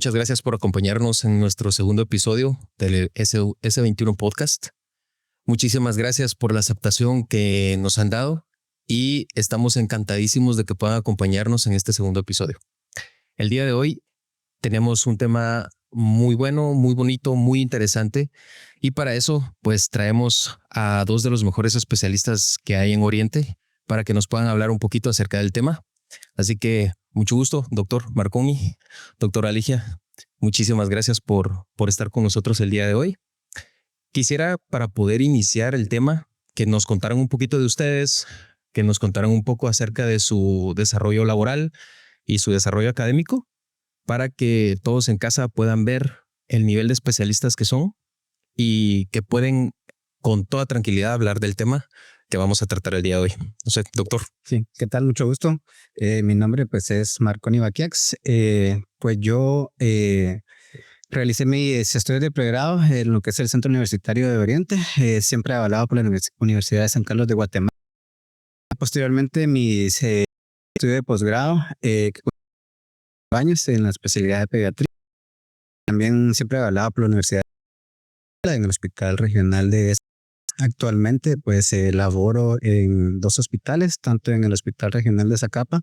muchas gracias por acompañarnos en nuestro segundo episodio del S21 Podcast. Muchísimas gracias por la aceptación que nos han dado y estamos encantadísimos de que puedan acompañarnos en este segundo episodio. El día de hoy tenemos un tema muy bueno, muy bonito, muy interesante y para eso pues traemos a dos de los mejores especialistas que hay en Oriente para que nos puedan hablar un poquito acerca del tema. Así que mucho gusto, doctor Marconi, doctora Alicia. Muchísimas gracias por estar con nosotros el día de hoy. Quisiera, para poder iniciar el tema, que nos contaran un poquito de ustedes, que nos contaran un poco acerca de su desarrollo laboral y su desarrollo académico, para que todos en casa puedan ver el nivel de especialistas que son y que pueden con toda tranquilidad hablar del tema que vamos a tratar el día de hoy. No sé, doctor. Sí, ¿qué tal? Mucho gusto. Mi nombre pues es Marconi Baquiax. Pues yo realicé mis estudios de pregrado en lo que es el Centro Universitario de Oriente, siempre avalado por la Universidad de San Carlos de Guatemala. Posteriormente mis estudios de posgrado, años en la especialidad de pediatría, también siempre avalado por la Universidad en el Hospital Regional de Actualmente, pues laboro en dos hospitales, tanto en el Hospital Regional de Zacapa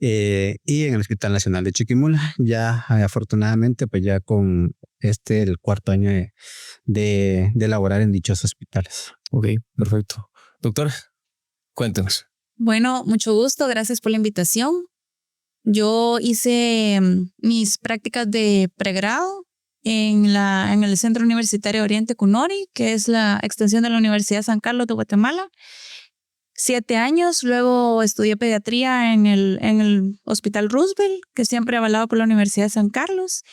y en el Hospital Nacional de Chiquimula. Ya afortunadamente, pues ya con el cuarto año de laborar en dichos hospitales. Ok, perfecto. Doctora, cuéntenos. Bueno, mucho gusto. Gracias por la invitación. Yo hice mis prácticas de pregrado en el Centro Universitario Oriente Cunori, que es la extensión de la Universidad San Carlos de Guatemala. 7 años. Luego estudié pediatría en el Hospital Roosevelt, que es siempre avalado por la Universidad de San Carlos.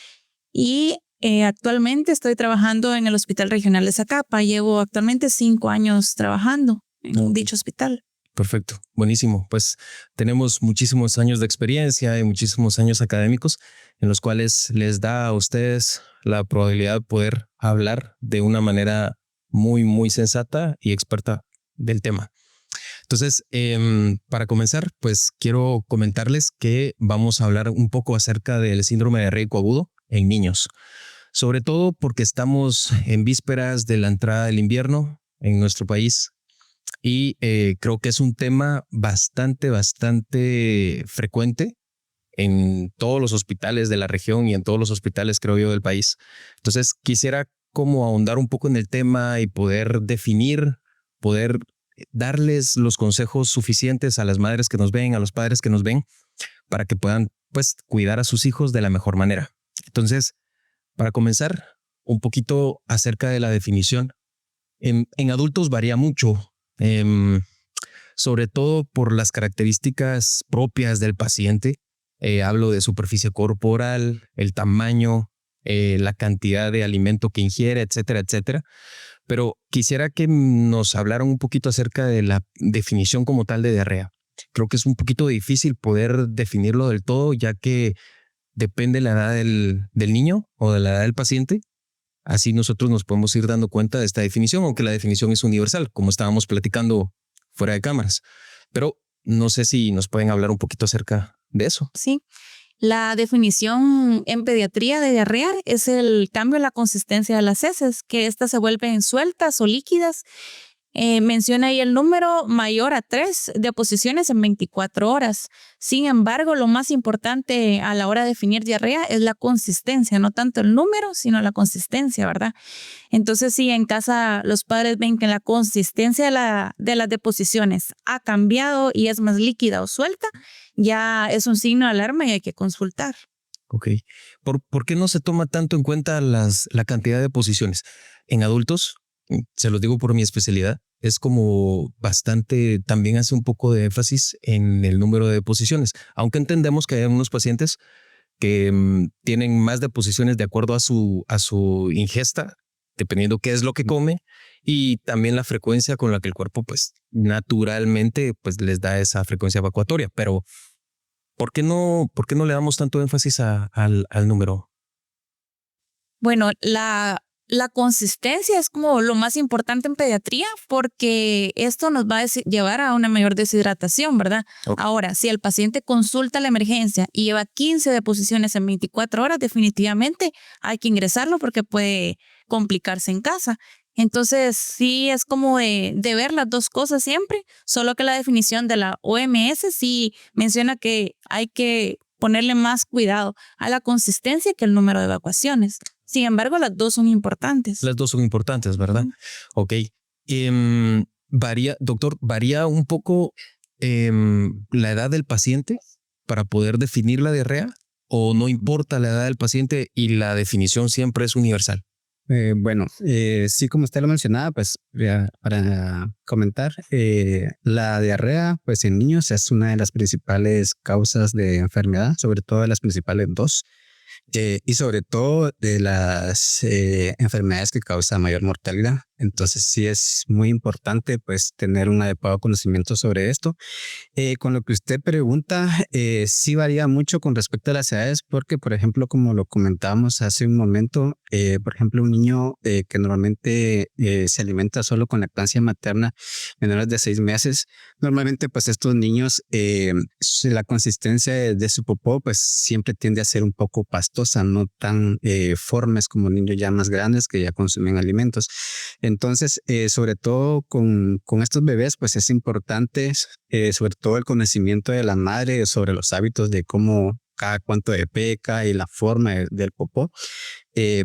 Y actualmente estoy trabajando en el Hospital Regional de Zacapa. Llevo actualmente 5 años trabajando en dicho hospital. Perfecto, buenísimo. Pues tenemos muchísimos años de experiencia y muchísimos años académicos en los cuales les da a ustedes la probabilidad de poder hablar de una manera muy, muy sensata y experta del tema. Entonces, para comenzar, pues quiero comentarles que vamos a hablar un poco acerca del síndrome de diarrea agudo en niños, sobre todo porque estamos en vísperas de la entrada del invierno en nuestro país. Y creo que es un tema bastante frecuente en todos los hospitales de la región y en todos los hospitales, creo yo, del país. Entonces, quisiera como ahondar un poco en el tema y poder definir, poder darles los consejos suficientes a las madres que nos ven, a los padres que nos ven, para que puedan pues cuidar a sus hijos de la mejor manera. Entonces, para comenzar, un poquito acerca de la definición. En adultos varía mucho. Sobre todo por las características propias del paciente. Hablo de superficie corporal, el tamaño, la cantidad de alimento que ingiere, etcétera, etcétera. Pero quisiera que nos hablaran un poquito acerca de la definición como tal de diarrea. Creo que es un poquito difícil poder definirlo del todo, ya que depende de la edad del niño o de la edad del paciente. Así nosotros nos podemos ir dando cuenta de esta definición, aunque la definición es universal, como estábamos platicando fuera de cámaras. Pero no sé si nos pueden hablar un poquito acerca de eso. Sí, la definición en pediatría de diarrea es el cambio en la consistencia de las heces, que éstas se vuelven sueltas o líquidas. Menciona ahí el número mayor a 3 deposiciones en 24 horas. Sin embargo, lo más importante a la hora de definir diarrea es la consistencia, no tanto el número, sino la consistencia, ¿verdad? Entonces, si en casa los padres ven que la consistencia de las deposiciones ha cambiado y es más líquida o suelta, ya es un signo de alarma y hay que consultar. Ok. ¿Por qué no se toma tanto en cuenta la cantidad de deposiciones? En adultos, se los digo por mi especialidad, es como bastante, también hace un poco de énfasis en el número de deposiciones, aunque entendemos que hay algunos pacientes que tienen más deposiciones de acuerdo a su ingesta, dependiendo qué es lo que come y también la frecuencia con la que el cuerpo pues naturalmente pues les da esa frecuencia evacuatoria. Pero ¿por qué no le damos tanto énfasis al número? Bueno, la la consistencia es como lo más importante en pediatría porque esto nos va a llevar a una mayor deshidratación, ¿verdad? Ok. Ahora, si el paciente consulta la emergencia y lleva 15 deposiciones en 24 horas, definitivamente hay que ingresarlo porque puede complicarse en casa. Entonces, sí es como de ver las dos cosas siempre, solo que la definición de la OMS sí menciona que hay que ponerle más cuidado a la consistencia que el número de evacuaciones. Sin embargo, las dos son importantes. Las dos son importantes, ¿verdad? Ujú. Ok. Doctor, ¿varía un poco la edad del paciente para poder definir la diarrea? ¿O no importa la edad del paciente y la definición siempre es universal? Bueno, sí, como usted lo mencionaba, pues ya para comentar, la diarrea, pues en niños es una de las principales causas de enfermedad, sobre todo de las principales dos. Y sobre todo de las enfermedades que causan mayor mortalidad. Entonces sí es muy importante pues tener un adecuado conocimiento sobre esto. Con lo que usted pregunta, sí varía mucho con respecto a las edades porque, por ejemplo, como lo comentábamos hace un momento, por ejemplo, un niño que normalmente se alimenta solo con lactancia materna menores de 6 meses, normalmente pues estos niños, la consistencia de su popó pues siempre tiende a ser un poco pastosa, no tan formes como niños ya más grandes que ya consumen alimentos. Entonces, sobre todo con estos bebés, pues es importante, sobre todo el conocimiento de la madre sobre los hábitos de cómo cada cuánto de peca y la forma del popó,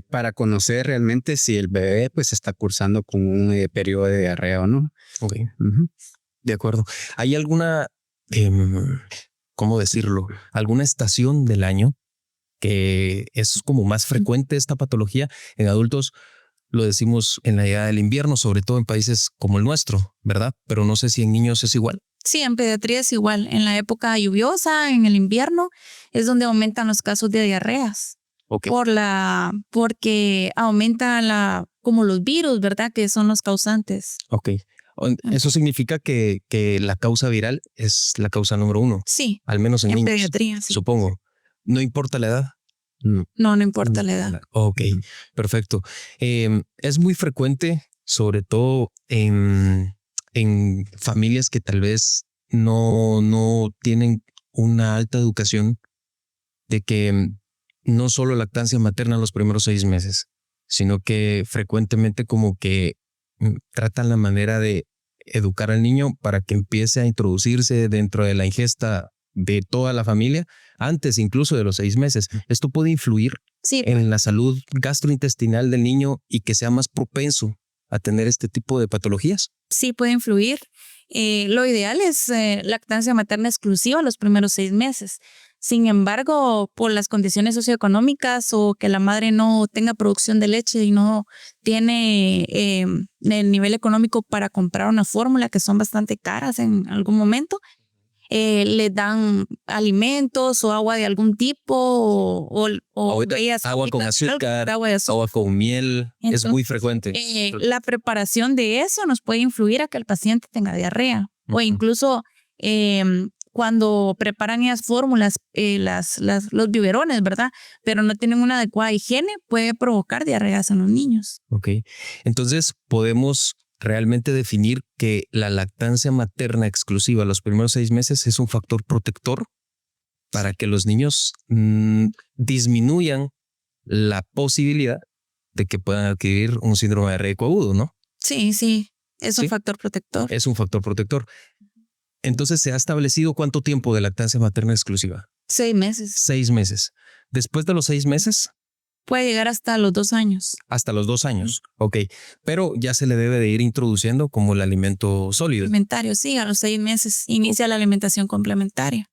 para conocer realmente si el bebé pues está cursando con un periodo de diarrea o no. Ok, Ujú. de acuerdo. ¿Hay alguna, cómo decirlo, alguna estación del año que es como más frecuente esta patología? En adultos lo decimos en la llegada del invierno, sobre todo en países como el nuestro, ¿verdad? Pero no sé si en niños es igual. Sí, en pediatría es igual. En la época lluviosa, en el invierno, es donde aumentan los casos de diarreas. Ok. Porque aumenta como los virus, ¿verdad? Que son los causantes. Ok. Eso significa que la causa viral es la causa número uno, Sí, al menos en en niños, pediatría, sí. supongo. No importa la edad. No. No importa la edad. Ok, perfecto. Es muy frecuente, sobre todo en familias que tal vez no tienen una alta educación, de que no solo lactancia materna los primeros 6 meses, sino que frecuentemente como que tratan la manera de educar al niño para que empiece a introducirse dentro de la ingesta de toda la familia antes incluso de los 6 meses. Esto puede influir Sí, en la salud gastrointestinal del niño y que sea más propenso a tener este tipo de patologías. sí puede influir. Lo ideal es lactancia materna exclusiva los primeros 6 meses. Sin embargo, por las condiciones socioeconómicas o que la madre no tenga producción de leche y no tiene el nivel económico para comprar una fórmula, que son bastante caras en algún momento, le dan alimentos o agua de algún tipo o ellas Agua con azúcar, agua de azúcar. agua con miel, es muy frecuente. La preparación de eso nos puede influir a que el paciente tenga diarrea o Ujú. incluso cuando preparan esas fórmulas, los biberones, ¿verdad? Pero no tienen una adecuada higiene, puede provocar diarreas en los niños. Ok, entonces podemos realmente definir que la lactancia materna exclusiva los primeros 6 meses es un factor protector para que los niños disminuyan la posibilidad de que puedan adquirir un síndrome de diarreico agudo, ¿no? Sí, es un Sí. factor protector. Es un factor protector. Entonces, ¿se ha establecido cuánto tiempo de lactancia materna exclusiva? 6 meses. 6 meses. Después de los 6 meses, Puede llegar hasta los 2 años. hasta los 2 años. Ok, pero ya se le debe de ir introduciendo como el alimento sólido. Complementario, sí, a los 6 meses inicia la alimentación complementaria.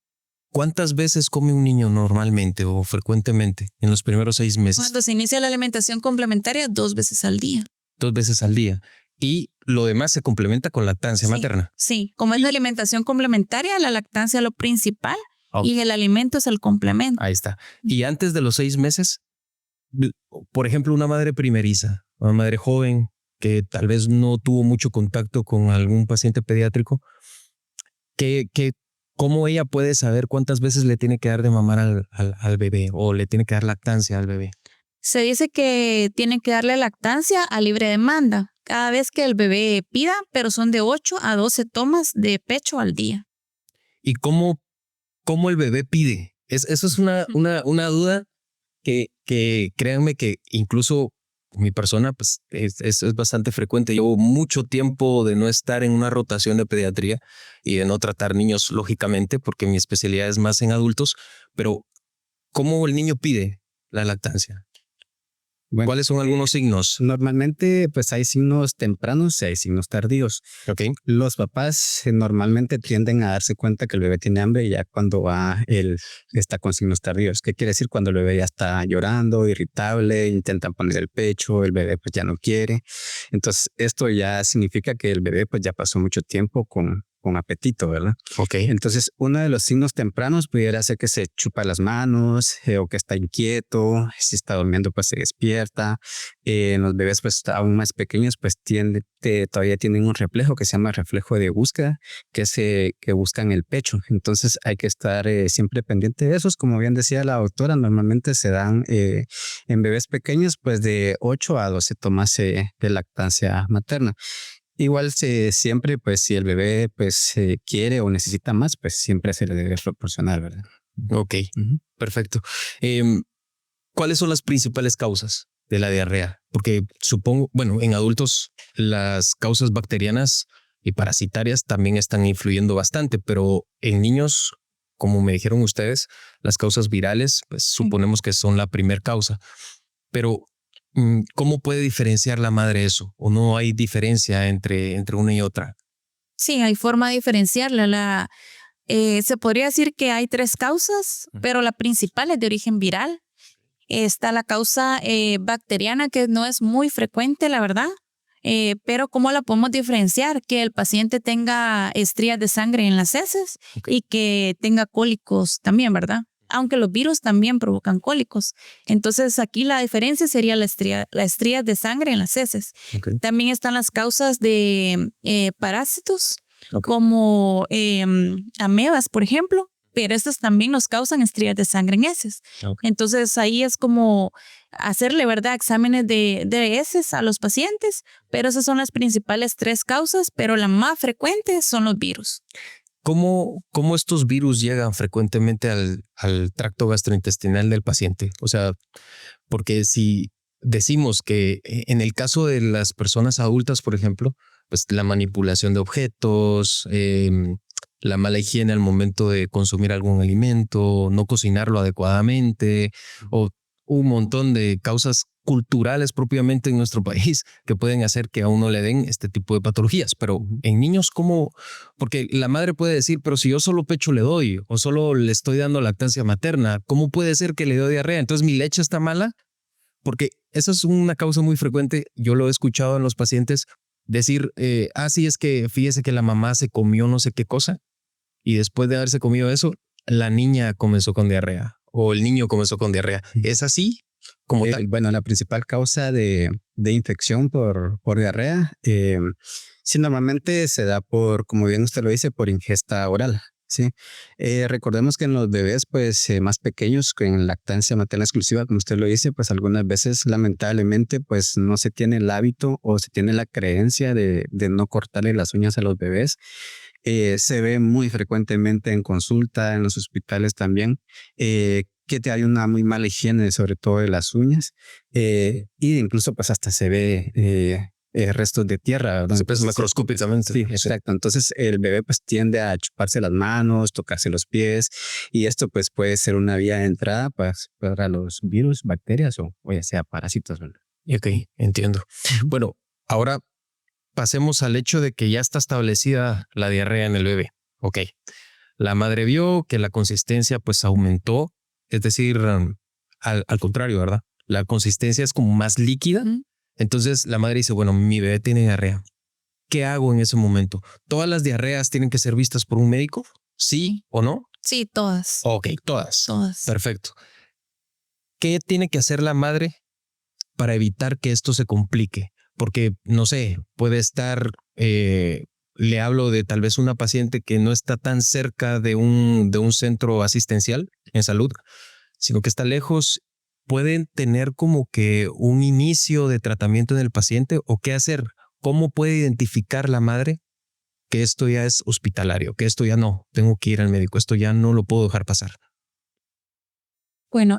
¿Cuántas veces come un niño normalmente o frecuentemente en los primeros 6 meses? Cuando se inicia la alimentación complementaria, 2 veces al día. 2 veces al día. Y lo demás se complementa con lactancia Sí, materna. Sí, como es la alimentación complementaria, la lactancia es lo principal Ok. y el alimento es el complemento. Ahí está. Y antes de los 6 meses, por ejemplo, una madre primeriza, una madre joven que tal vez no tuvo mucho contacto con algún paciente pediátrico, ¿cómo ella puede saber cuántas veces le tiene que dar de mamar al bebé o le tiene que dar lactancia al bebé? Se dice que tienen que darle lactancia a libre demanda cada vez que el bebé pida, pero son de 8 a 12 tomas de pecho al día. ¿Y cómo el bebé pide? Eso es una duda que créanme que incluso mi persona pues es bastante frecuente. Llevo mucho tiempo de no estar en una rotación de pediatría y de no tratar niños, lógicamente, porque mi especialidad es más en adultos, pero ¿cómo el niño pide la lactancia? Bueno, ¿Cuáles son algunos signos? normalmente pues hay signos tempranos y hay signos tardíos. Ok. Los papás normalmente tienden a darse cuenta que el bebé tiene hambre ya cuando él está con signos tardíos. ¿Qué quiere decir? Cuando el bebé ya está llorando, irritable, intentan poner el pecho, el bebé pues ya no quiere. Entonces esto ya significa que el bebé pues ya pasó mucho tiempo con apetito, ¿verdad? Ok. Entonces, uno de los signos tempranos pudiera ser que se chupa las manos o que está inquieto. Si está durmiendo, pues se despierta. En los bebés, pues aún más pequeños, pues todavía tienen un reflejo que se llama reflejo de búsqueda, que buscan el pecho. Entonces, hay que estar siempre pendiente de esos. Como bien decía la doctora, normalmente se dan en bebés pequeños, pues de 8 a 12 tomas de lactancia materna. Igual siempre, pues si el bebé pues quiere o necesita más, pues siempre se le debe proporcionar, ¿verdad? Ok, perfecto. ¿Cuáles son las principales causas de la diarrea? Porque supongo, bueno, en adultos las causas bacterianas y parasitarias también están influyendo bastante, pero en niños, como me dijeron ustedes, las causas virales, pues suponemos que son la primer causa. Pero ¿cómo puede diferenciar la madre eso? ¿O no hay diferencia entre una y otra? Sí, hay forma de diferenciarla. Se podría decir que hay 3 causas, pero la principal es de origen viral. Está la causa bacteriana, que no es muy frecuente, la verdad. Pero ¿cómo la podemos diferenciar? Que el paciente tenga estrías de sangre en las heces y que tenga cólicos también, ¿verdad? Aunque los virus también provocan cólicos. Entonces aquí la diferencia sería la estría de sangre en las heces. Okay. También están las causas de parásitos, Okay, como amebas, por ejemplo, pero estas también nos causan estrías de sangre en heces. Okay. Entonces ahí es como hacerle, ¿verdad?, exámenes de heces a los pacientes, pero esas son las principales 3 causas, pero la más frecuente son los virus. ¿Cómo estos virus llegan frecuentemente al tracto gastrointestinal del paciente? O sea, porque si decimos que en el caso de las personas adultas, por ejemplo, pues la manipulación de objetos, la mala higiene al momento de consumir algún alimento, no cocinarlo adecuadamente, o un montón de causas culturales propiamente en nuestro país que pueden hacer que a uno le den este tipo de patologías. Pero en niños, ¿cómo? Porque la madre puede decir, pero si yo solo pecho le doy o solo le estoy dando lactancia materna, ¿cómo puede ser que le doy diarrea? Entonces mi leche está mala, porque esa es una causa muy frecuente. Yo lo he escuchado en los pacientes decir, sí, es que fíjese que la mamá se comió no sé qué cosa y después de haberse comido eso, la niña comenzó con diarrea o el niño comenzó con diarrea. ¿Es así? Como tal. Bueno, la principal causa de infección por diarrea, sí, normalmente se da como bien usted lo dice, por ingesta oral. Sí, recordemos que en los bebés, pues más pequeños, en lactancia materna exclusiva, como usted lo dice, pues algunas veces, lamentablemente, pues no se tiene el hábito o se tiene la creencia de no cortarle las uñas a los bebés. Se ve muy frecuentemente en consulta, en los hospitales también, que hay una muy mala higiene, sobre todo de las uñas, y incluso pues hasta se ve restos de tierra, ¿verdad? Se pesa macroscópicamente. Sí, exacto. Entonces el bebé pues tiende a chuparse las manos, tocarse los pies, y esto pues puede ser una vía de entrada para los virus, bacterias o ya sea parásitos, ¿verdad? Ok, entiendo. Bueno, ahora pasemos al hecho de que ya está establecida la diarrea en el bebé. Ok, la madre vio que la consistencia pues aumentó, es decir, al contrario, ¿verdad? La consistencia es como más líquida. Entonces la madre dice, bueno, mi bebé tiene diarrea. ¿Qué hago en ese momento? ¿Todas las diarreas tienen que ser vistas por un médico? ¿Sí o no? Sí, todas. Ok, todas. Todas. Perfecto. ¿Qué tiene que hacer la madre para evitar que esto se complique? Porque, no sé, puede estar, le hablo de tal vez una paciente que no está tan cerca de un centro asistencial en salud, sino que está lejos pueden tener como que un inicio de tratamiento en el paciente o qué hacer. ¿Cómo puede identificar la madre que esto ya es hospitalario, que esto ya no, tengo que ir al médico, esto ya no lo puedo dejar pasar? Bueno,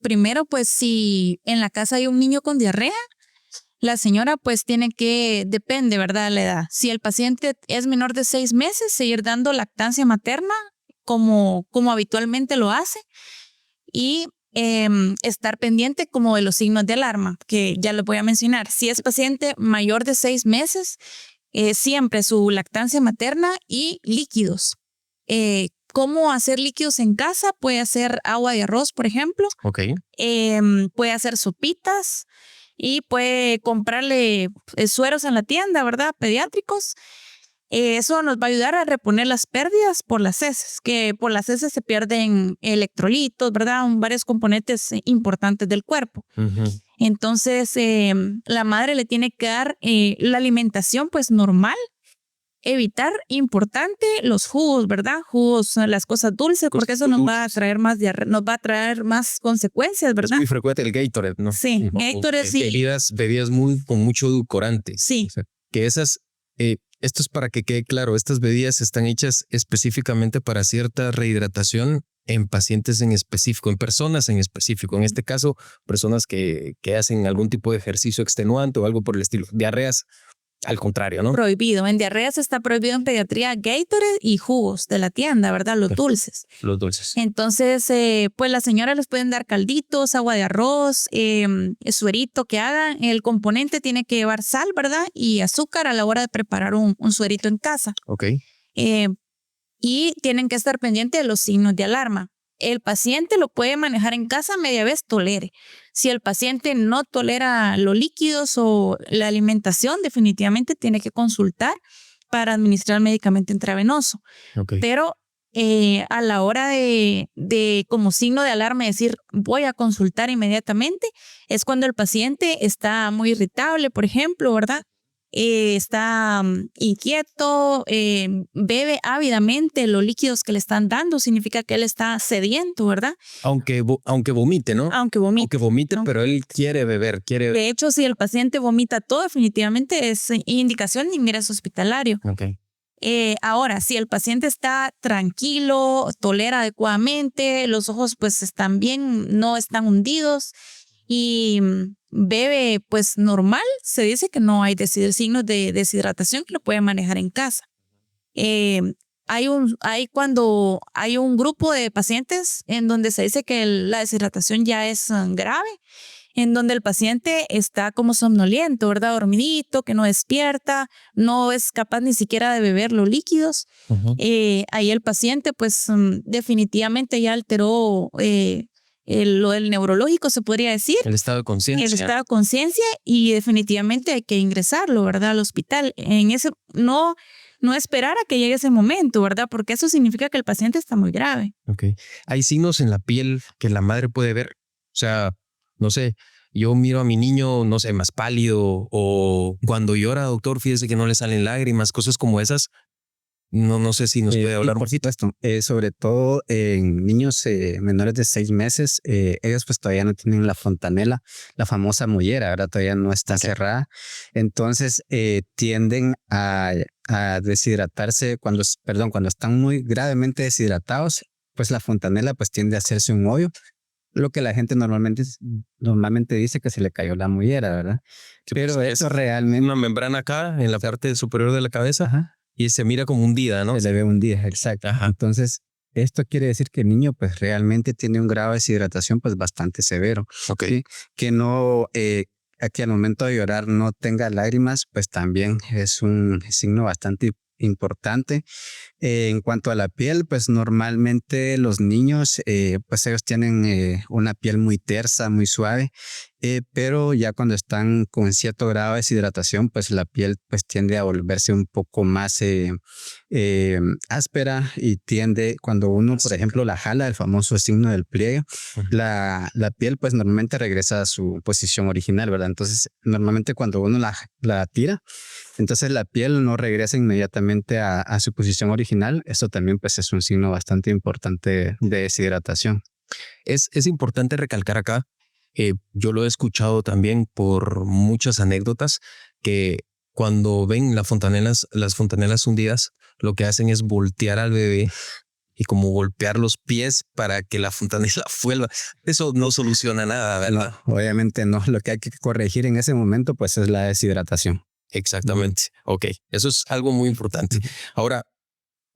primero, pues si en la casa hay un niño con diarrea, la señora pues tiene que, depende, ¿verdad?, la edad. Si el paciente es menor de 6 meses, seguir dando lactancia materna como habitualmente lo hace y estar pendiente como de los signos de alarma, que ya les voy a mencionar. Si es paciente mayor de 6 meses, siempre su lactancia materna y líquidos. ¿Cómo hacer líquidos en casa? Puede hacer agua de arroz, por ejemplo. Ok. Puede hacer sopitas y puede comprarle sueros en la tienda, ¿verdad? Pediátricos. Eso nos va a ayudar a reponer las pérdidas por las heces, que por las heces se pierden electrolitos, ¿verdad? Varios componentes importantes del cuerpo. Entonces, la madre le tiene que dar la alimentación pues normal. Evitar, importante, los jugos, ¿verdad? Jugos, las cosas dulces, porque eso nos va a traer más nos va a traer más consecuencias, ¿verdad? Es muy frecuente el Gatorade, ¿no? Sí, Gatorade sí. Bebidas con mucho edulcorante. Sí. O sea, que esas, esto es para que quede claro, estas bebidas están hechas específicamente para cierta rehidratación en pacientes en específico, en personas en específico. En este caso, personas que hacen algún tipo de ejercicio extenuante o algo por el estilo. Diarreas, al contrario, ¿no? Prohibido. En diarreas está prohibido en pediatría Gatorade y jugos de la tienda, ¿verdad? Los dulces. Los dulces. Entonces, pues las señoras les pueden dar calditos, agua de arroz, suerito que hagan. El componente tiene que llevar sal, ¿verdad? Y azúcar a la hora de preparar un suerito en casa. Ok. Y tienen que estar pendientes de los signos de alarma. El paciente lo puede manejar en casa media vez tolere. Si el paciente no tolera los líquidos o la alimentación, definitivamente tiene que consultar para administrar medicamento intravenoso. Okay. Pero a la hora de como signo de alarma decir voy a consultar inmediatamente, es cuando el paciente está muy irritable, por ejemplo, ¿verdad? Está inquieto, bebe ávidamente los líquidos que le están dando, significa que él está sediento, ¿verdad? Aunque vomite, ¿no? Aunque vomite. Pero él quiere beber, De hecho, si el paciente vomita todo, definitivamente es indicación de ingreso hospitalario. Okay. Ahora, si el paciente está tranquilo, tolera adecuadamente, los ojos pues están bien, no están hundidos y bebe pues normal, se dice que no hay signos de deshidratación, que lo puede manejar en casa. Cuando hay un grupo de pacientes en donde se dice que la deshidratación ya es grave, en donde el paciente está como somnoliento, ¿verdad? Dormidito, que no despierta, no es capaz ni siquiera de beber los líquidos. Ahí el paciente pues definitivamente ya alteró lo del neurológico, se podría decir. El estado de conciencia. El estado de conciencia y definitivamente hay que ingresarlo, ¿verdad? Al hospital. En ese, no esperar a que llegue ese momento, ¿verdad? Porque eso significa que el paciente está muy grave. Okay. ¿Hay signos en la piel que la madre puede ver? O sea, no sé, yo miro a mi niño, no sé, más pálido o cuando llora, doctor, fíjese que no le salen lágrimas, cosas como esas. No sé si nos puede hablar un poquito. Sobre todo en niños menores de 6 meses, ellos pues todavía no tienen la fontanela, la famosa mollera, ¿verdad? Todavía no está cerrada. Entonces tienden a deshidratarse cuando están muy gravemente deshidratados, pues la fontanela pues tiende a hacerse un hoyo. Lo que la gente normalmente dice que se le cayó la mollera, ¿verdad? Sí, pero pues eso realmente... Una membrana acá en la parte superior de la cabeza. Ajá. Y se mira como hundida, ¿no? Se le ve hundida, exacto. Ajá. Entonces, esto quiere decir que el niño pues realmente tiene un grado de deshidratación pues bastante severo. Okay. ¿Sí? Que no, que al momento de llorar no tenga lágrimas, pues también es un signo bastante importante. En cuanto a la piel, pues normalmente los niños, pues ellos tienen una piel muy tersa, muy suave, pero ya cuando están con cierto grado de deshidratación, pues la piel pues tiende a volverse un poco más áspera y tiende, cuando uno, por ejemplo, la jala, el famoso signo del pliegue, la piel pues normalmente regresa a su posición original, ¿verdad? Entonces, normalmente cuando uno la tira, entonces la piel no regresa inmediatamente a su posición original. Eso también pues es un signo bastante importante de deshidratación. Es importante recalcar acá, yo lo he escuchado también por muchas anécdotas, que cuando ven las fontanelas hundidas, lo que hacen es voltear al bebé y como golpear los pies para que la fontanela vuelva. Eso no soluciona nada, ¿verdad? No, obviamente no. Lo que hay que corregir en ese momento pues es la deshidratación. Exactamente. Ok, eso es algo muy importante. Ahora,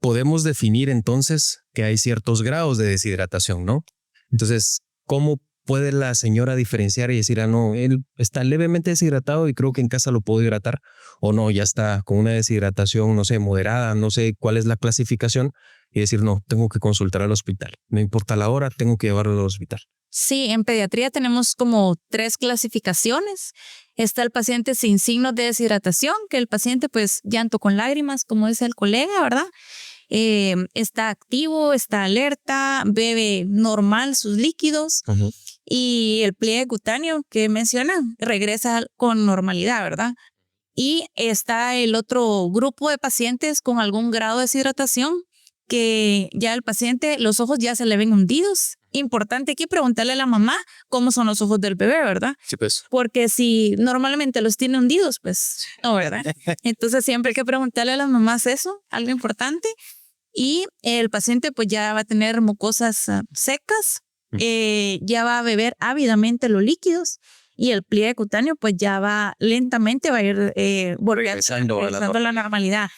podemos definir entonces que hay ciertos grados de deshidratación, ¿no? Entonces, ¿cómo puede la señora diferenciar y decir, no, él está levemente deshidratado y creo que en casa lo puedo hidratar, o no, ya está con una deshidratación, no sé, moderada, no sé cuál es la clasificación, y decir, no, tengo que consultar al hospital, no importa la hora, tengo que llevarlo al hospital? Sí, en pediatría tenemos como 3 clasificaciones. Está el paciente sin signos de deshidratación, que el paciente pues llanto con lágrimas, como dice el colega, ¿verdad? Está activo, está alerta, bebe normal sus líquidos. Y el pliegue cutáneo que menciona regresa con normalidad, ¿verdad? Y está el otro grupo de pacientes con algún grado de deshidratación que ya el paciente, los ojos ya se le ven hundidos. Importante aquí preguntarle a la mamá cómo son los ojos del bebé, ¿verdad? Sí, pues. Porque si normalmente los tiene hundidos, pues no, ¿verdad? Entonces siempre hay que preguntarle a las mamás eso, algo importante. Y el paciente pues ya va a tener mucosas secas, ya va a beber ávidamente los líquidos y el pliegue cutáneo pues ya va lentamente, va a ir regresando a la normalidad.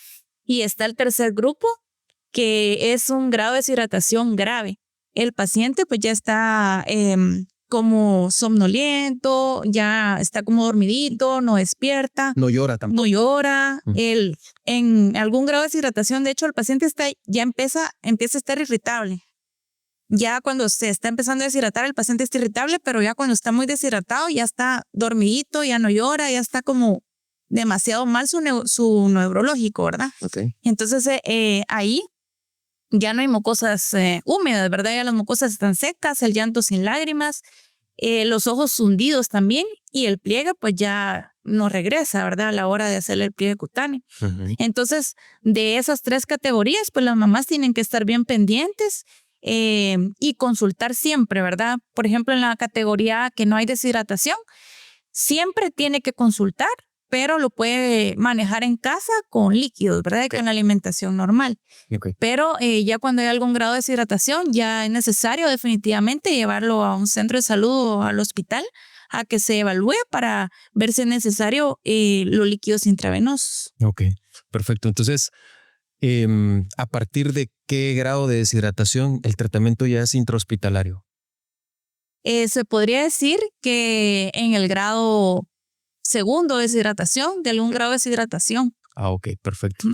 Y está el tercer grupo, que es un grado de deshidratación grave. El paciente pues ya está como somnoliento, ya está como dormidito, no despierta. No llora tampoco. No llora. Él, en algún grado de deshidratación, de hecho, el paciente ya empieza a estar irritable. Ya cuando se está empezando a deshidratar, el paciente está irritable, pero ya cuando está muy deshidratado, ya está dormidito, ya no llora, ya está como demasiado mal su neurológico, ¿verdad? Okay. Entonces ahí ya no hay mucosas húmedas, ¿verdad? Ya las mucosas están secas, el llanto sin lágrimas, los ojos hundidos también, y el pliegue pues ya no regresa, ¿verdad? A la hora de hacer el pliegue cutáneo. Entonces, de esas 3 categorías, pues las mamás tienen que estar bien pendientes y consultar siempre, ¿verdad? Por ejemplo, en la categoría que no hay deshidratación, siempre tiene que consultar, pero lo puede manejar en casa con líquidos, ¿verdad? Okay. Con la alimentación normal. Okay. Pero ya cuando hay algún grado de deshidratación, ya es necesario definitivamente llevarlo a un centro de salud o al hospital a que se evalúe para ver si es necesario los líquidos intravenosos. Ok, perfecto. Entonces, ¿a partir de qué grado de deshidratación el tratamiento ya es intrahospitalario? Se podría decir que en el grado segundo de deshidratación, de algún grado de deshidratación. Ah, ok, perfecto.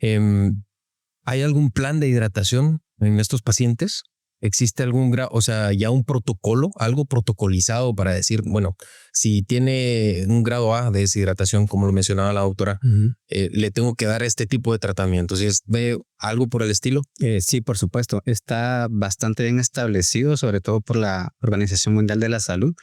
¿Hay algún plan de hidratación en estos pacientes? ¿Existe algún grado, o sea, ya un protocolo, algo protocolizado para decir, bueno, si tiene un grado A de deshidratación, como lo mencionaba la doctora, le tengo que dar este tipo de tratamiento? ¿Si ve algo por el estilo? Sí, por supuesto. Está bastante bien establecido, sobre todo por la Organización Mundial de la Salud,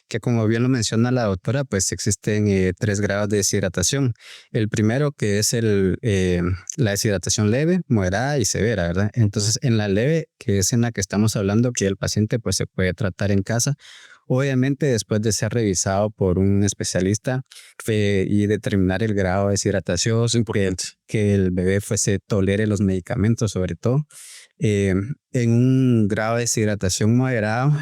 que como bien lo menciona la doctora, pues existen 3 grados de deshidratación. El primero que es la deshidratación leve, moderada y severa, ¿verdad? Entonces en la leve, que es en la que estamos hablando, que el paciente pues se puede tratar en casa, obviamente después de ser revisado por un especialista y determinar el grado de deshidratación, que el bebé tolere los medicamentos sobre todo. En un grado de deshidratación moderado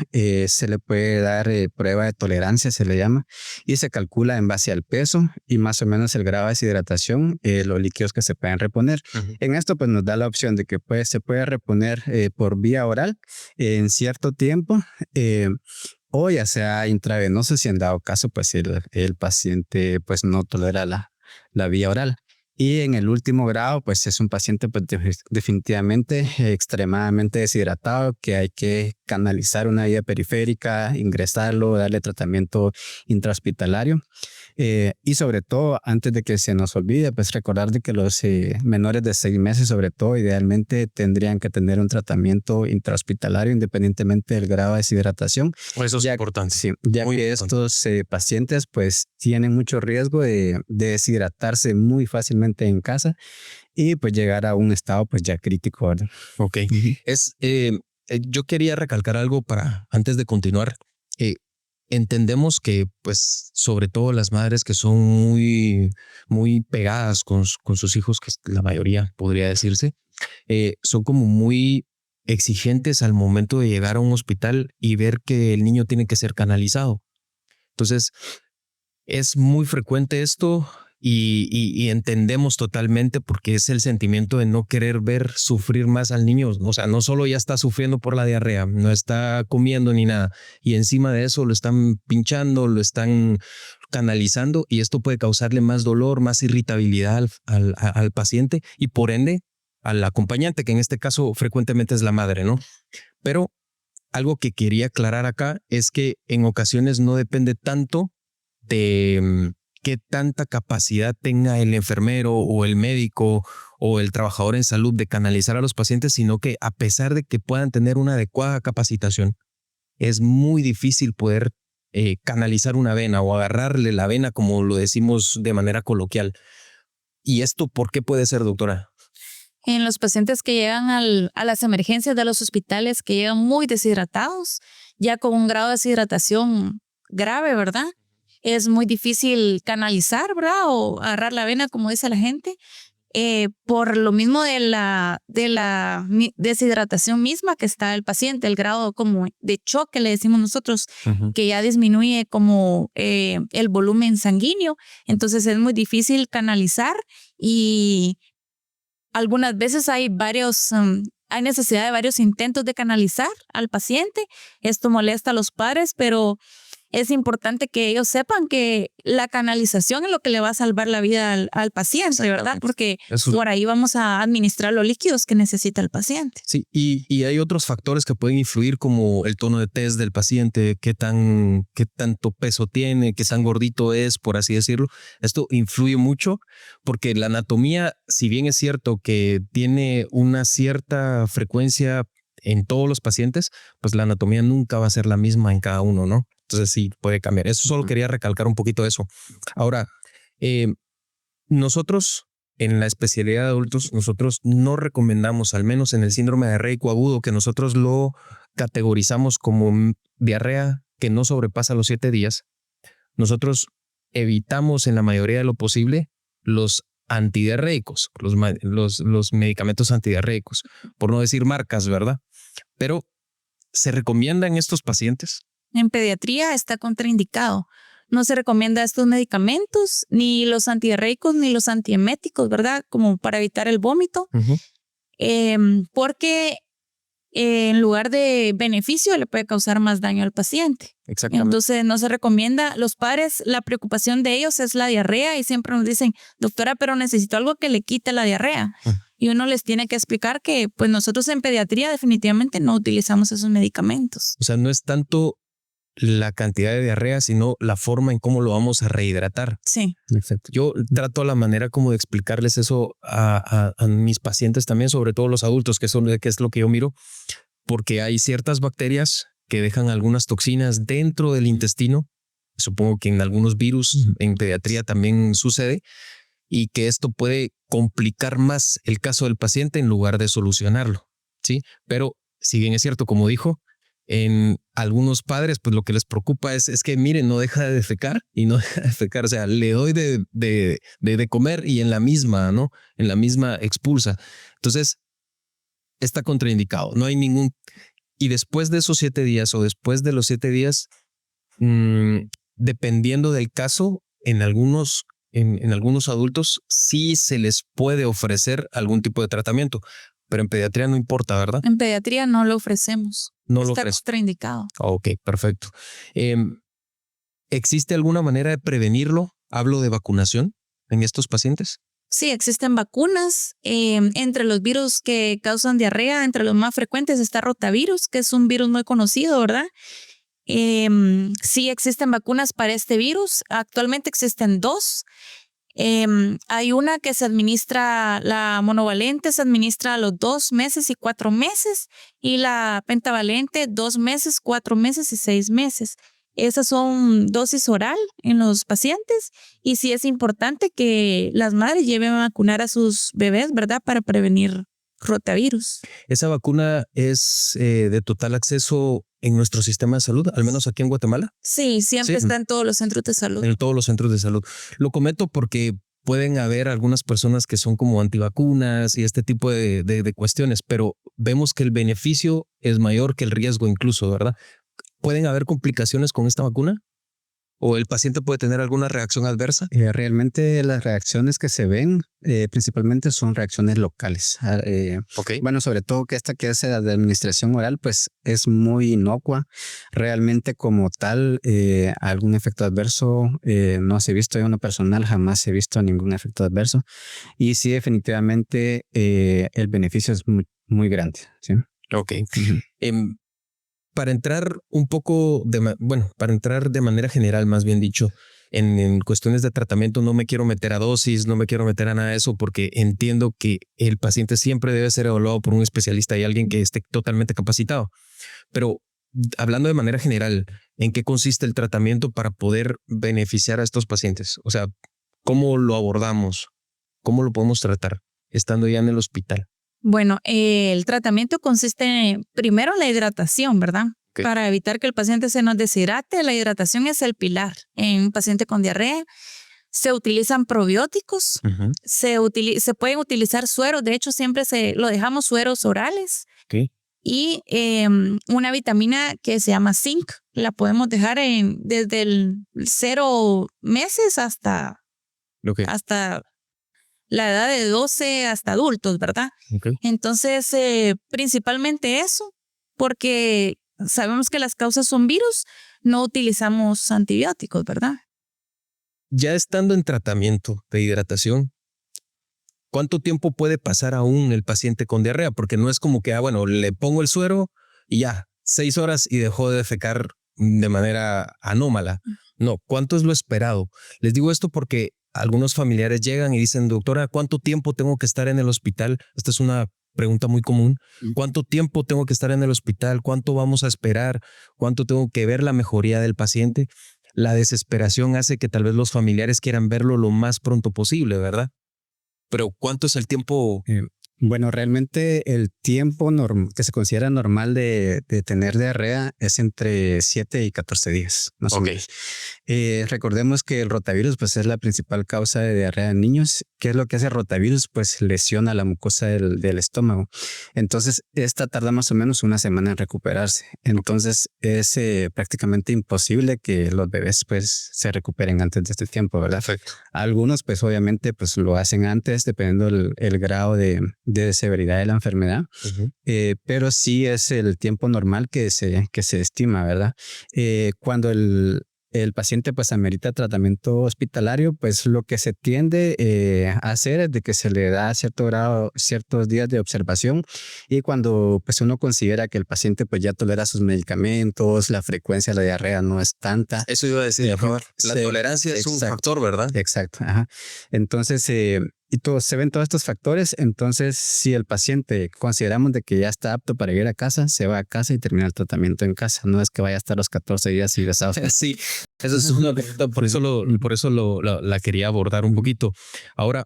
se le puede dar prueba de tolerancia, se le llama, y se calcula en base al peso y más o menos el grado de deshidratación, los líquidos que se pueden reponer. En esto pues nos da la opción de que se puede reponer por vía oral en cierto tiempo, o ya sea intravenoso si en dado caso pues el paciente pues no tolera la vía oral. Y en el último grado, pues es un paciente pues, definitivamente extremadamente deshidratado, que hay que canalizar una vía periférica, ingresarlo, darle tratamiento intrahospitalario. Y sobre todo, antes de que se nos olvide, pues recordar de que los menores de 6 meses, sobre todo, idealmente tendrían que tener un tratamiento intrahospitalario independientemente del grado de deshidratación. Eso es importante. Sí, ya muy que importante. Estos pacientes pues tienen mucho riesgo de deshidratarse muy fácilmente en casa y pues llegar a un estado pues ya crítico, ¿verdad? Ok. Es yo quería recalcar algo para antes de continuar. Entendemos que, pues, sobre todo las madres que son muy pegadas con sus hijos, que la mayoría podría decirse, son como muy exigentes al momento de llegar a un hospital y ver que el niño tiene que ser canalizado. Entonces, es muy frecuente esto y entendemos totalmente porque es el sentimiento de no querer ver sufrir más al niño. O sea, no solo ya está sufriendo por la diarrea, no está comiendo ni nada. Y encima de eso lo están pinchando, lo están canalizando y esto puede causarle más dolor, más irritabilidad al paciente y por ende al acompañante, que en este caso frecuentemente es la madre, ¿no? Pero algo que quería aclarar acá es que en ocasiones no depende tanto de qué tanta capacidad tenga el enfermero o el médico o el trabajador en salud de canalizar a los pacientes, sino que a pesar de que puedan tener una adecuada capacitación, es muy difícil poder canalizar una vena o agarrarle la vena, como lo decimos de manera coloquial. ¿Y esto por qué puede ser, doctora? En los pacientes que llegan a las emergencias de los hospitales, que llegan muy deshidratados, ya con un grado de deshidratación grave, ¿verdad? Es muy difícil canalizar, ¿verdad? O agarrar la vena, como dice la gente, por lo mismo de la deshidratación misma que está el paciente, el grado como de choque, le decimos nosotros, que ya disminuye como el volumen sanguíneo. Entonces es muy difícil canalizar y algunas veces hay necesidad de varios intentos de canalizar al paciente. Esto molesta a los padres, pero es importante que ellos sepan que la canalización es lo que le va a salvar la vida al paciente, ¿verdad? Porque por ahí vamos a administrar los líquidos que necesita el paciente. Sí, y hay otros factores que pueden influir como el tono de tez del paciente, qué tanto peso tiene, qué tan gordito es, por así decirlo. Esto influye mucho porque la anatomía, si bien es cierto que tiene una cierta frecuencia en todos los pacientes, pues la anatomía nunca va a ser la misma en cada uno, ¿no? Entonces sí puede cambiar. Eso solo quería recalcar un poquito eso. Ahora, nosotros en la especialidad de adultos, nosotros no recomendamos, al menos en el síndrome diarreico agudo, que nosotros lo categorizamos como diarrea que no sobrepasa los 7 días. Nosotros evitamos en la mayoría de lo posible los antidiarreicos, los medicamentos antidiarreicos, por no decir marcas, ¿verdad? Pero ¿se recomienda en estos pacientes? En pediatría está contraindicado. No se recomienda estos medicamentos, ni los antidiarreicos, ni los antieméticos, ¿verdad? Como para evitar el vómito. Porque en lugar de beneficio le puede causar más daño al paciente. Exactamente. Entonces no se recomienda. Los padres, la preocupación de ellos es la diarrea y siempre nos dicen, doctora, pero necesito algo que le quite la diarrea. Y uno les tiene que explicar que pues nosotros en pediatría definitivamente no utilizamos esos medicamentos. O sea, no es tanto la cantidad de diarrea, sino la forma en cómo lo vamos a rehidratar. Sí. Exacto. Yo trato la manera como de explicarles eso a mis pacientes también, sobre todo los adultos, que es lo que yo miro, porque hay ciertas bacterias que dejan algunas toxinas dentro del intestino. Supongo que en algunos virus, en pediatría también sucede, y que esto puede complicar más el caso del paciente en lugar de solucionarlo. Sí, pero si bien es cierto, como dijo, en algunos padres, pues lo que les preocupa es que, miren, no deja de defecar y no deja de defecar. O sea, le doy de comer y en la misma, ¿no? En la misma expulsa. Entonces, está contraindicado. No hay ningún... Y después de esos 7 días o después de los 7 días, dependiendo del caso, en algunos adultos sí se les puede ofrecer algún tipo de tratamiento. Pero en pediatría no importa, ¿verdad? En pediatría no lo ofrecemos. No lo está ofrece. contraindicado. Ok, perfecto. ¿Existe alguna manera de prevenirlo? Hablo de vacunación en estos pacientes. Sí, existen vacunas. Entre los virus que causan diarrea, entre los más frecuentes está rotavirus, que es un virus muy conocido, ¿verdad? Sí existen vacunas para este virus. Actualmente existen 2. Hay una que se administra, la monovalente se administra a los 2 meses y 4 meses y la pentavalente 2 meses, 4 meses y 6 meses. Esas son dosis oral en los pacientes y sí es importante que las madres lleven a vacunar a sus bebés, ¿verdad? Para prevenir rotavirus. ¿Esa vacuna es de total acceso en nuestro sistema de salud, al menos aquí en Guatemala? Sí, siempre está en todos los centros de salud. En todos los centros de salud. Lo comento porque pueden haber algunas personas que son como antivacunas y este tipo de cuestiones, pero vemos que el beneficio es mayor que el riesgo incluso, ¿verdad? ¿Pueden haber complicaciones con esta vacuna? ¿O el paciente puede tener alguna reacción adversa? Realmente las reacciones que se ven principalmente son reacciones locales. Bueno, sobre todo que esta que es la de administración oral, pues es muy inocua. Realmente como tal, algún efecto adverso no se ha visto en uno personal, jamás he visto ningún efecto adverso. Y sí, definitivamente el beneficio es muy, muy grande. ¿Sí? Ok. Para entrar un poco, para entrar de manera general, más bien dicho, en cuestiones de tratamiento, no me quiero meter a dosis, no me quiero meter a nada de eso, porque entiendo que el paciente siempre debe ser evaluado por un especialista y alguien que esté totalmente capacitado. Pero hablando de manera general, ¿en qué consiste el tratamiento para poder beneficiar a estos pacientes? O sea, ¿cómo lo abordamos? ¿Cómo lo podemos tratar estando ya en el hospital? Bueno, el tratamiento consiste primero en la hidratación, ¿verdad? Okay. Para evitar que el paciente se nos deshidrate, la hidratación es el pilar. En un paciente con diarrea se utilizan probióticos, se pueden utilizar sueros, de hecho siempre lo dejamos sueros orales. Okay. Y una vitamina que se llama zinc, la podemos dejar desde el 0 meses hasta la edad de 12 hasta adultos, ¿verdad? Okay. Entonces, principalmente eso, porque sabemos que las causas son virus, no utilizamos antibióticos, ¿verdad? Ya estando en tratamiento de hidratación, ¿cuánto tiempo puede pasar aún el paciente con diarrea? Porque no es como que, le pongo el suero y ya, 6 horas y dejó de defecar de manera anómala. No, ¿cuánto es lo esperado? Les digo esto porque algunos familiares llegan y dicen, doctora, ¿cuánto tiempo tengo que estar en el hospital? Esta es una pregunta muy común. ¿Cuánto tiempo tengo que estar en el hospital? ¿Cuánto vamos a esperar? ¿Cuánto tengo que ver la mejoría del paciente? La desesperación hace que tal vez los familiares quieran verlo lo más pronto posible, ¿verdad? Pero ¿cuánto es el tiempo? Bueno, realmente el tiempo que se considera normal de tener diarrea es entre 7 y 14 días. Más o menos. Recordemos que el rotavirus pues, es la principal causa de diarrea en niños. ¿Qué es lo que hace el rotavirus? Pues lesiona la mucosa del estómago. Entonces, esta tarda más o menos una semana en recuperarse. Entonces, es prácticamente imposible que los bebés pues, se recuperen antes de este tiempo, ¿verdad? Perfecto. Algunos pues obviamente pues lo hacen antes dependiendo el grado de severidad de la enfermedad, pero sí es el tiempo normal que se estima, ¿verdad? Cuando el paciente pues amerita tratamiento hospitalario, pues lo que se tiende a hacer es de que se le da ciertos días de observación y cuando pues uno considera que el paciente pues ya tolera sus medicamentos, la frecuencia de la diarrea no es tanta. Eso iba a decir, la tolerancia es un factor, ¿verdad? Exacto. Ajá. Entonces, se ven todos estos factores, entonces si el paciente consideramos de que ya está apto para ir a casa, se va a casa y termina el tratamiento en casa. No es que vaya a estar los 14 días ingresados. Sí, eso es una pregunta, por eso la quería abordar un poquito. Ahora,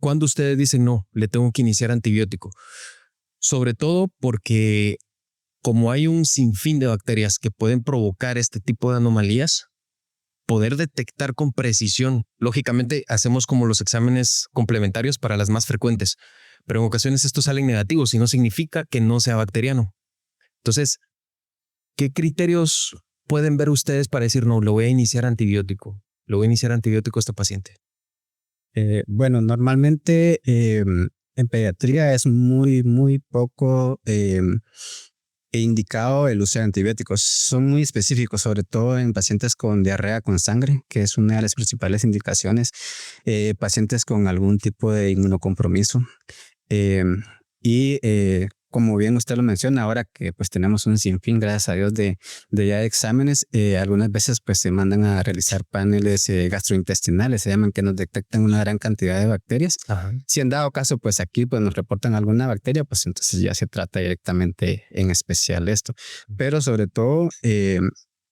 cuando ustedes dicen no, le tengo que iniciar antibiótico, sobre todo porque como hay un sinfín de bacterias que pueden provocar este tipo de anomalías, poder detectar con precisión. Lógicamente hacemos como los exámenes complementarios para las más frecuentes, pero en ocasiones estos salen negativos y no significa que no sea bacteriano. Entonces, ¿qué criterios pueden ver ustedes para decir, no, le voy a iniciar antibiótico? Le voy a iniciar antibiótico a este paciente. Bueno, normalmente en pediatría es muy, muy poco indicado el uso de antibióticos. Son muy específicos, sobre todo en pacientes con diarrea con sangre, que es una de las principales indicaciones, pacientes con algún tipo de inmunocompromiso. Como bien usted lo menciona, ahora que pues tenemos un sinfín, gracias a Dios, de ya exámenes, algunas veces pues se mandan a realizar paneles gastrointestinales, se llaman, que nos detectan una gran cantidad de bacterias. Ajá. Si en dado caso pues aquí pues nos reportan alguna bacteria, pues entonces ya se trata directamente en especial esto. Pero sobre todo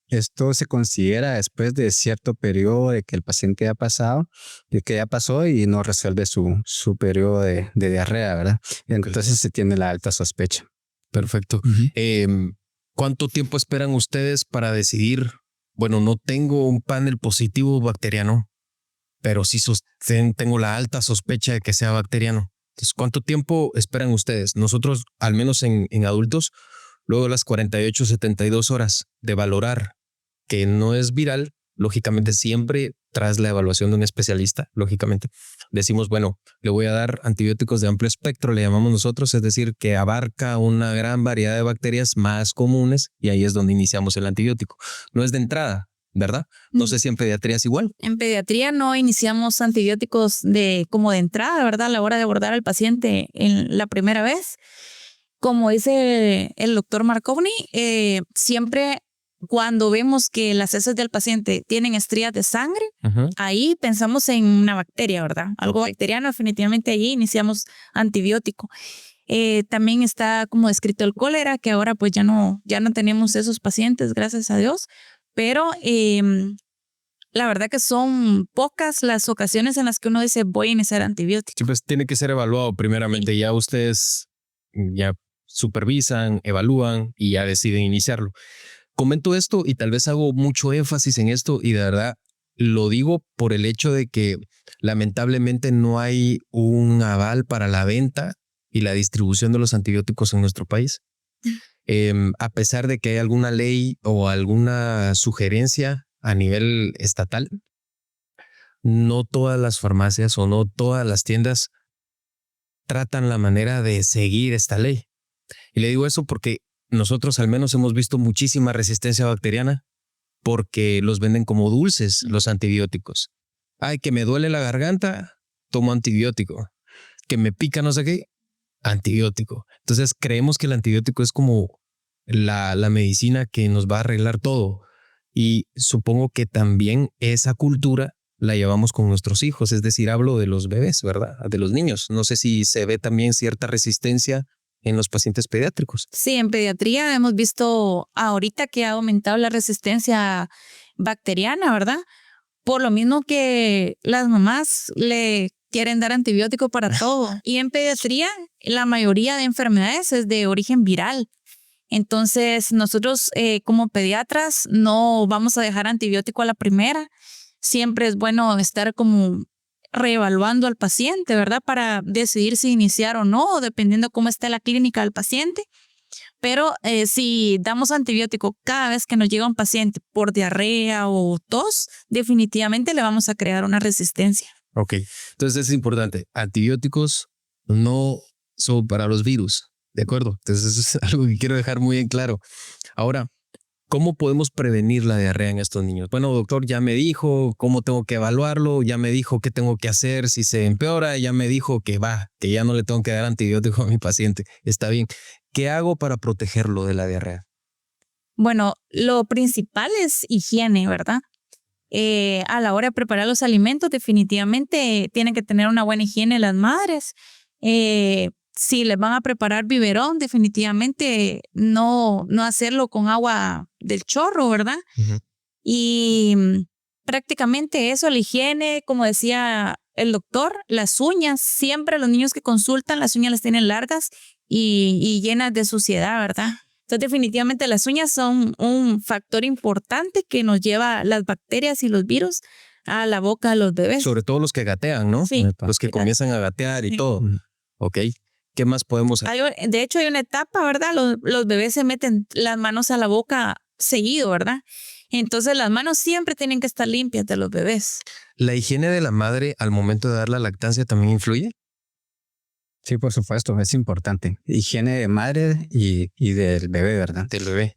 Esto se considera después de cierto periodo de que el paciente ya pasado, de que ya pasó y no resuelve su periodo de diarrea, ¿verdad? Entonces se tiene la alta sospecha. Perfecto. ¿Cuánto tiempo esperan ustedes para decidir? Bueno, no tengo un panel positivo bacteriano, pero sí tengo la alta sospecha de que sea bacteriano. Entonces, ¿cuánto tiempo esperan ustedes? Nosotros, al menos en adultos, luego de las 48, 72 horas de valorar que no es viral, lógicamente siempre tras la evaluación de un especialista, lógicamente decimos, bueno, le voy a dar antibióticos de amplio espectro, le llamamos nosotros, es decir, que abarca una gran variedad de bacterias más comunes y ahí es donde iniciamos el antibiótico. No es de entrada, ¿verdad? No sé si en pediatría es igual. En pediatría no iniciamos antibióticos como de entrada, ¿verdad? A la hora de abordar al paciente en la primera vez. Como dice el doctor Marcovny, siempre cuando vemos que las heces del paciente tienen estrías de sangre, ahí pensamos en una bacteria, ¿verdad? Algo bacteriano, definitivamente ahí iniciamos antibiótico. También está como descrito el cólera, que ahora pues ya no tenemos esos pacientes, gracias a Dios, pero la verdad que son pocas las ocasiones en las que uno dice voy a iniciar antibiótico. Sí, pues tiene que ser evaluado primeramente. Sí. Ya ustedes ya supervisan, evalúan y ya deciden iniciarlo. Comento esto y tal vez hago mucho énfasis en esto y de verdad lo digo por el hecho de que lamentablemente no hay un aval para la venta y la distribución de los antibióticos en nuestro país. A pesar de que hay alguna ley o alguna sugerencia a nivel estatal, no todas las farmacias o no todas las tiendas tratan la manera de seguir esta ley. Y le digo eso porque nosotros al menos hemos visto muchísima resistencia bacteriana porque los venden como dulces los antibióticos. Ay, que me duele la garganta, tomo antibiótico. Que me pica no sé qué, antibiótico. Entonces creemos que el antibiótico es como la medicina que nos va a arreglar todo. Y supongo que también esa cultura la llevamos con nuestros hijos. Es decir, hablo de los bebés, ¿verdad? De los niños. No sé si se ve también cierta resistencia en los pacientes pediátricos. Sí, en pediatría hemos visto ahorita que ha aumentado la resistencia bacteriana, ¿verdad? Por lo mismo que las mamás le quieren dar antibiótico para todo. Y en pediatría la mayoría de enfermedades es de origen viral. Entonces nosotros como pediatras no vamos a dejar antibiótico a la primera. Siempre es bueno estar como reevaluando al paciente, ¿verdad? Para decidir si iniciar o no, dependiendo cómo esté la clínica del paciente. Pero si damos antibiótico cada vez que nos llega un paciente por diarrea o tos, definitivamente le vamos a crear una resistencia. Ok, entonces es importante. Antibióticos no son para los virus, ¿de acuerdo? Entonces eso es algo que quiero dejar muy en claro. Ahora, ¿cómo podemos prevenir la diarrea en estos niños? Bueno, doctor, ya me dijo cómo tengo que evaluarlo, ya me dijo qué tengo que hacer si se empeora, ya me dijo que ya no le tengo que dar antibiótico a mi paciente. Está bien. ¿Qué hago para protegerlo de la diarrea? Bueno, lo principal es higiene, ¿verdad? A la hora de preparar los alimentos, definitivamente tienen que tener una buena higiene las madres. Si les van a preparar biberón, definitivamente no hacerlo con agua del chorro, ¿verdad? Y prácticamente eso, la higiene, como decía el doctor, las uñas, siempre los niños que consultan, las uñas las tienen largas y llenas de suciedad, ¿verdad? Entonces definitivamente las uñas son un factor importante que nos lleva las bacterias y los virus a la boca de los bebés. Sobre todo los que gatean, ¿no? Sí. Los que comienzan a gatear y todo. Ok. ¿Qué más podemos hacer? De hecho, hay una etapa, ¿verdad? Los bebés se meten las manos a la boca seguido, ¿verdad? Entonces las manos siempre tienen que estar limpias de los bebés. ¿La higiene de la madre al momento de dar la lactancia también influye? Sí, por supuesto, es importante. Higiene de madre y del bebé, ¿verdad? Del bebé.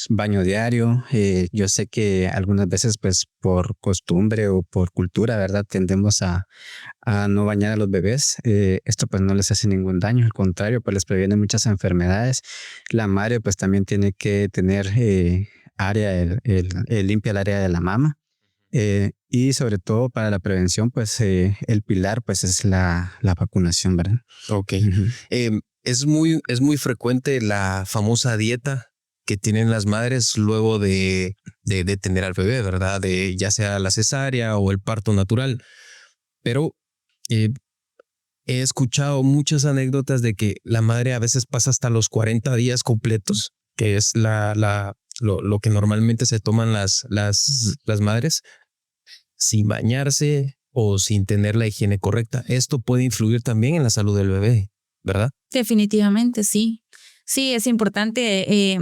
Baño diario. Yo sé que algunas veces, pues, por costumbre o por cultura, ¿verdad? Tendemos a no bañar a los bebés. Esto, pues, no les hace ningún daño. Al contrario, pues, les previene muchas enfermedades. La madre, pues, también tiene que tener limpia el área de la mama. Y sobre todo para la prevención, pues el pilar pues es la vacunación, ¿verdad? Ok. Es muy frecuente la famosa dieta que tienen las madres luego de tener al bebé, ¿verdad? De ya sea la cesárea o el parto natural. Pero eh, he escuchado muchas anécdotas de que la madre a veces pasa hasta los 40 días completos, que es lo que normalmente se toman las madres, sin bañarse o sin tener la higiene correcta. Esto puede influir también en la salud del bebé, ¿verdad? Definitivamente, sí. Sí, es importante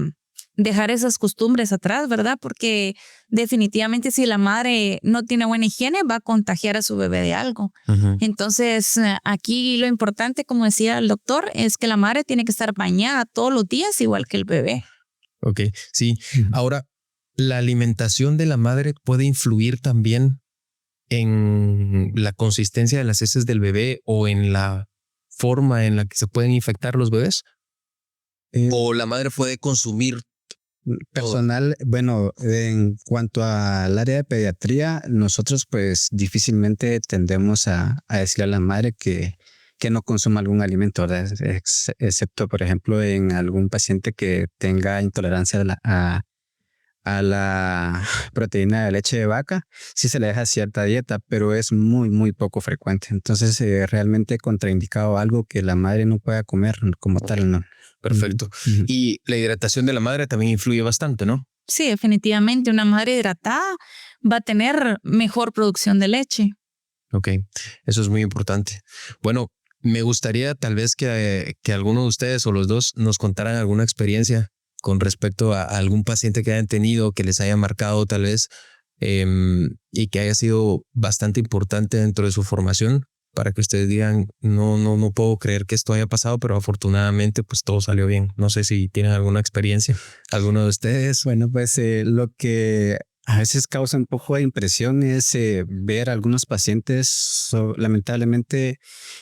dejar esas costumbres atrás, ¿verdad? Porque definitivamente si la madre no tiene buena higiene, va a contagiar a su bebé de algo. Uh-huh. Entonces, aquí lo importante, como decía el doctor, es que la madre tiene que estar bañada todos los días, igual que el bebé. Ok, sí. Ahora, ¿la alimentación de la madre puede influir también en la consistencia de las heces del bebé o en la forma en la que se pueden infectar los bebés? ¿O la madre puede consumir personal? Bueno, en cuanto al área de pediatría, nosotros pues difícilmente tendemos a decirle a la madre que no consuma algún alimento, ¿verdad? Excepto, por ejemplo, en algún paciente que tenga intolerancia a la proteína de leche de vaca, sí se le deja cierta dieta, pero es muy, muy poco frecuente. Entonces, realmente contraindicado algo que la madre no pueda comer como tal, ¿no? Perfecto. Y la hidratación de la madre también influye bastante, ¿no? Sí, definitivamente. Una madre hidratada va a tener mejor producción de leche. Ok, eso es muy importante. Bueno, me gustaría tal vez que alguno de ustedes o los dos nos contaran alguna experiencia con respecto a algún paciente que hayan tenido, que les haya marcado tal vez y que haya sido bastante importante dentro de su formación, para que ustedes digan, no puedo creer que esto haya pasado, pero afortunadamente pues todo salió bien. No sé si tienen alguna experiencia, alguno de ustedes. Bueno, pues lo que a veces causa un poco de impresión es ver algunos pacientes lamentablemente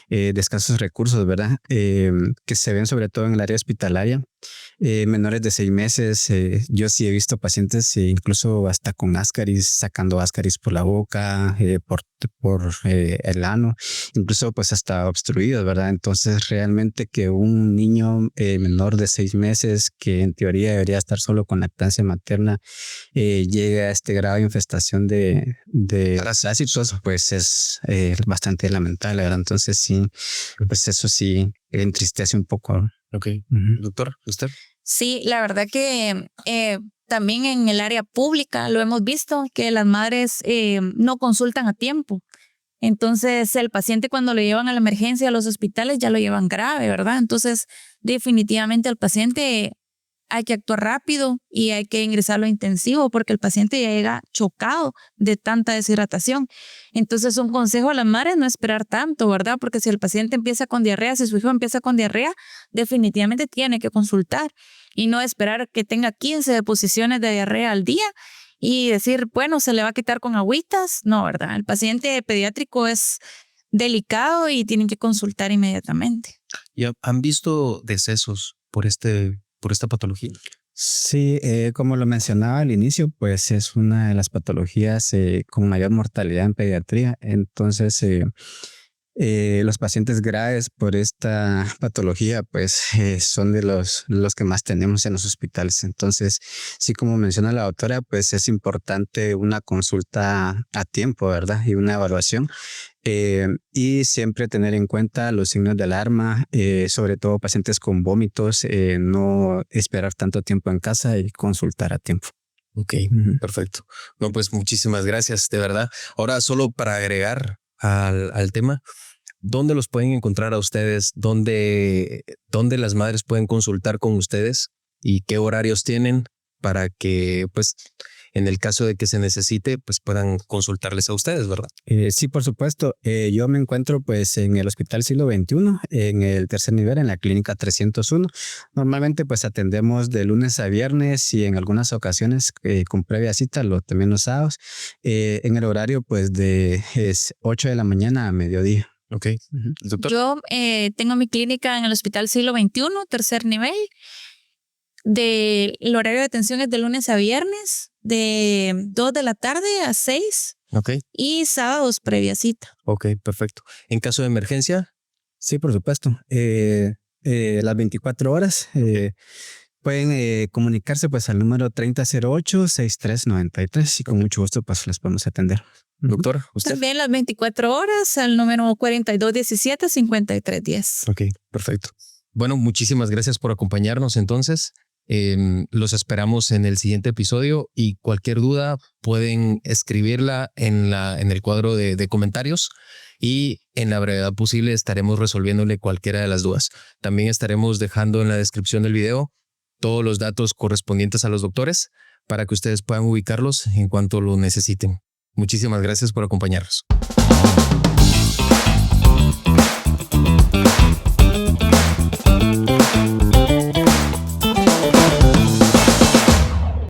de escasos recursos, ¿verdad? Que se ven sobre todo en el área hospitalaria. Menores de 6 meses, yo sí he visto pacientes incluso hasta con ascaris, sacando ascaris por la boca, por el ano, incluso pues hasta obstruidos, ¿verdad? Entonces realmente que un niño menor de 6 meses, que en teoría debería estar solo con lactancia materna, llegue a este grado de infestación de parásitos, pues es bastante lamentable, ¿verdad? Entonces sí, pues eso sí entristece un poco. Ok, doctor, ¿usted? Sí, la verdad que también en el área pública lo hemos visto que las madres no consultan a tiempo. Entonces el paciente cuando lo llevan a la emergencia a los hospitales ya lo llevan grave, ¿verdad? Entonces definitivamente al paciente hay que actuar rápido y hay que ingresarlo a intensivo porque el paciente ya llega chocado de tanta deshidratación. Entonces un consejo a las madres no esperar tanto, ¿verdad? Porque si el paciente empieza con diarrea, si su hijo empieza con diarrea, definitivamente tiene que consultar y no esperar que tenga 15 deposiciones de diarrea al día y decir, bueno, se le va a quitar con agüitas. No, ¿verdad? El paciente pediátrico es delicado y tienen que consultar inmediatamente. ¿Y han visto decesos por esta patología? Sí, como lo mencionaba al inicio, pues es una de las patologías con mayor mortalidad en pediatría. Entonces, los pacientes graves por esta patología, pues son de los que más tenemos en los hospitales. Entonces, sí, como menciona la doctora, pues es importante una consulta a tiempo, ¿verdad? Y una evaluación. Y siempre tener en cuenta los signos de alarma, sobre todo pacientes con vómitos, no esperar tanto tiempo en casa y consultar a tiempo. Ok, perfecto. No, pues muchísimas gracias, de verdad. Ahora, solo para agregar al tema, ¿dónde los pueden encontrar a ustedes? ¿Dónde las madres pueden consultar con ustedes? ¿Y qué horarios tienen para que, pues, en el caso de que se necesite, pues puedan consultarles a ustedes, ¿verdad? Sí, por supuesto. Yo me encuentro pues en el Hospital Siglo XXI, en el tercer nivel, en la clínica 301. Normalmente pues atendemos de lunes a viernes y en algunas ocasiones con previa cita, también los sábados, en el horario pues de 8 de la mañana a mediodía. Ok. Doctor. Yo tengo mi clínica en el Hospital Siglo XXI, tercer nivel. El horario de atención es de lunes a viernes, de 2 de la tarde a 6. Ok. Y sábados previa cita. Ok, perfecto. ¿En caso de emergencia? Sí, por supuesto. Las 24 horas. Pueden comunicarse pues al número 3008-6393 y con mucho gusto pues les podemos atender. Doctor, usted. También las 24 horas al número 4217-5310. Ok, perfecto. Bueno, muchísimas gracias por acompañarnos entonces. Los esperamos en el siguiente episodio y cualquier duda pueden escribirla en el cuadro de comentarios y en la brevedad posible estaremos resolviéndole cualquiera de las dudas. También estaremos dejando en la descripción del video todos los datos correspondientes a los doctores para que ustedes puedan ubicarlos en cuanto lo necesiten. Muchísimas gracias por acompañarnos.